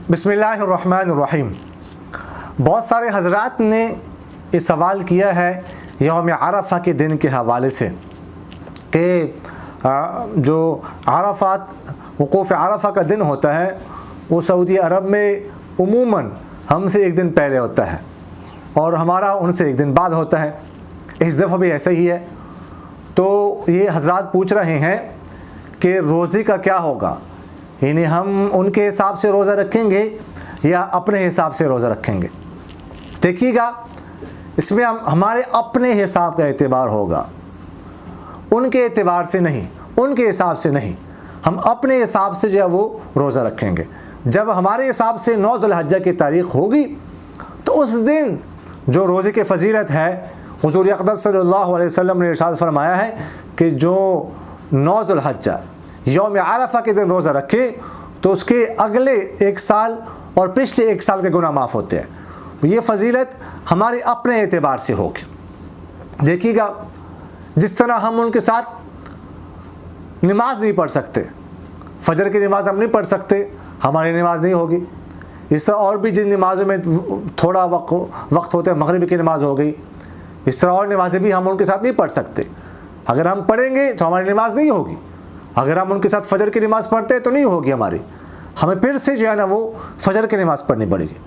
بسم اللہ الرحمن الرحیم۔ بہت سارے حضرات نے یہ سوال کیا ہے یوم عرفہ کے دن کے حوالے سے کہ جو وقوف عرفہ کا دن ہوتا ہے وہ سعودی عرب میں عموماً ہم سے ایک دن پہلے ہوتا ہے اور ہمارا ان سے ایک دن بعد ہوتا ہے۔ اس دفعہ بھی ایسا ہی ہے۔ تو یہ حضرات پوچھ رہے ہیں کہ روزے کا کیا ہوگا، یعنی ہم ان کے حساب سے روزہ رکھیں گے یا اپنے حساب سے روزہ رکھیں گے۔ دیکھیے گا، اس میں ہمارے اپنے حساب کا اعتبار ہوگا، ان کے اعتبار سے نہیں، ان کے حساب سے نہیں، ہم اپنے حساب سے جو ہے وہ روزہ رکھیں گے۔ جب ہمارے حساب سے 9 ذو الحجہ کی تاریخ ہوگی تو اس دن جو روزے کی فضیلت ہے، حضور اقدس صلی اللہ علیہ وسلم نے ارشاد فرمایا ہے کہ جو 9 ذو الحجہ یوم عرفہ کے دن روزہ رکھے تو اس کے اگلے 1 سال اور پچھلے 1 سال کے گناہ معاف ہوتے ہیں۔ یہ فضیلت ہمارے اپنے اعتبار سے ہوگی۔ دیکھیے گا، جس طرح ہم ان کے ساتھ نماز نہیں پڑھ سکتے، فجر کی نماز ہم نہیں پڑھ سکتے، ہماری نماز نہیں ہوگی۔ اس طرح اور بھی جن نمازوں میں تھوڑا وقت ہوتا ہے، مغرب کی نماز ہو گئی، اس طرح اور نمازیں بھی ہم ان کے ساتھ نہیں پڑھ سکتے۔ اگر ہم پڑھیں گے تو ہماری نماز نہیں ہوگی، اگر ہم ان کے ساتھ فجر کی نماز پڑھتے ہیں تو نہیں ہوگی ہماری، ہمیں پھر سے جو ہے نا وہ فجر کی نماز پڑھنی پڑے گی۔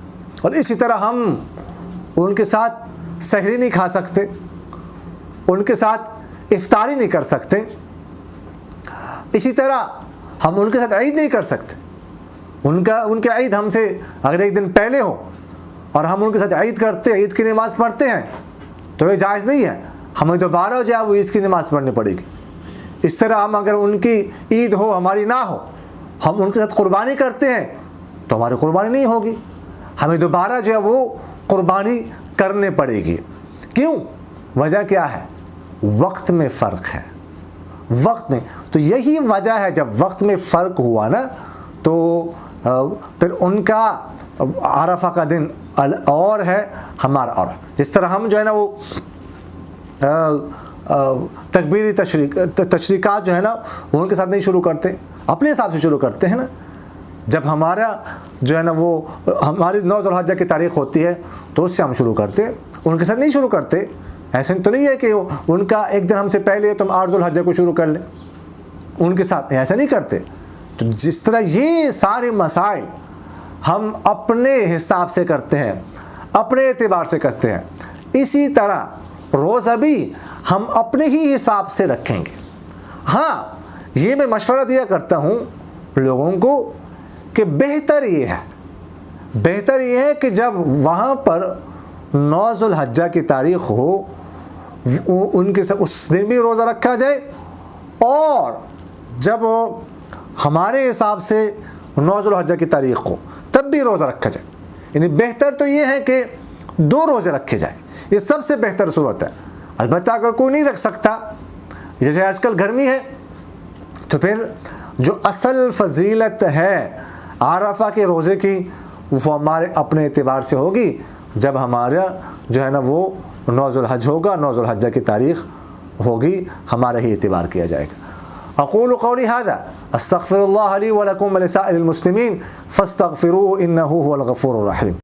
اور اسی طرح ہم ان کے ساتھ سحری نہیں کھا سکتے، ان کے ساتھ افطاری نہیں کر سکتے، اسی طرح ہم ان کے ساتھ عید نہیں کر سکتے۔ ان کے عید ہم سے اگر 1 دن پہلے ہو اور ہم ان کے ساتھ عید کرتے، عید کی نماز پڑھتے ہیں تو یہ جائز نہیں ہے، ہمیں دوبارہ جو ہے وہ عید کی نماز پڑھنی پڑے گی۔ اس طرح ہم اگر ان کی عید ہو ہماری نہ ہو، ہم ان کے ساتھ قربانی کرتے ہیں تو ہماری قربانی نہیں ہوگی، ہمیں دوبارہ جو ہے وہ قربانی کرنے پڑے گی۔ کیوں؟ وجہ کیا ہے؟ وقت میں فرق ہے، وقت میں۔ تو یہی وجہ ہے، جب وقت میں فرق ہوا نا تو پھر ان کا عرفہ کا دن اور ہے، ہمارا اور۔ جس طرح ہم جو ہے نا وہ تکبیری تشریقات جو ہے نا وہ ان کے ساتھ نہیں شروع کرتے، اپنے حساب سے شروع کرتے ہیں نا۔ جب ہمارا جو ہے نا وہ ہماری 9 ذو الحجہ کی تاریخ ہوتی ہے تو اس سے ہم شروع کرتے، ان کے ساتھ نہیں شروع کرتے۔ ایسے تو نہیں ہے کہ ان کا 1 دن ہم سے پہلے تم 8 ذو الحجہ کو شروع کر لیں، ان کے ساتھ ایسا نہیں کرتے۔ تو جس طرح یہ سارے مسائل ہم اپنے حساب سے کرتے ہیں، اپنے اعتبار سے کرتے ہیں، اسی طرح روزہ بھی ہم اپنے ہی حساب سے رکھیں گے۔ ہاں، یہ میں مشورہ دیا کرتا ہوں لوگوں کو کہ بہتر یہ ہے کہ جب وہاں پر 9 ذو الحجہ کی تاریخ ہو ان کے ساتھ اس دن بھی روزہ رکھا جائے، اور جب ہمارے حساب سے 9 ذو الحجہ کی تاریخ ہو تب بھی روزہ رکھا جائے۔ یعنی بہتر تو یہ ہے کہ 2 روزے رکھے جائیں، یہ سب سے بہتر صورت ہے۔ البتہ اگر کوئی نہیں رکھ سکتا، جیسے آج کل گرمی ہے، تو پھر جو اصل فضیلت ہے عرفہ کے روزے کی وہ ہمارے اپنے اعتبار سے ہوگی۔ جب ہمارا جو ہے نا وہ 9 ذو الحج ہوگا، 9 ذو الحجہ کی تاریخ ہوگی، ہمارا ہی اعتبار کیا جائے گا۔ اقول قولی هذا استغفر اللہ لی ولکم ولسائر المسلمین فاستغفروه انہ هو الغفور الرحیم۔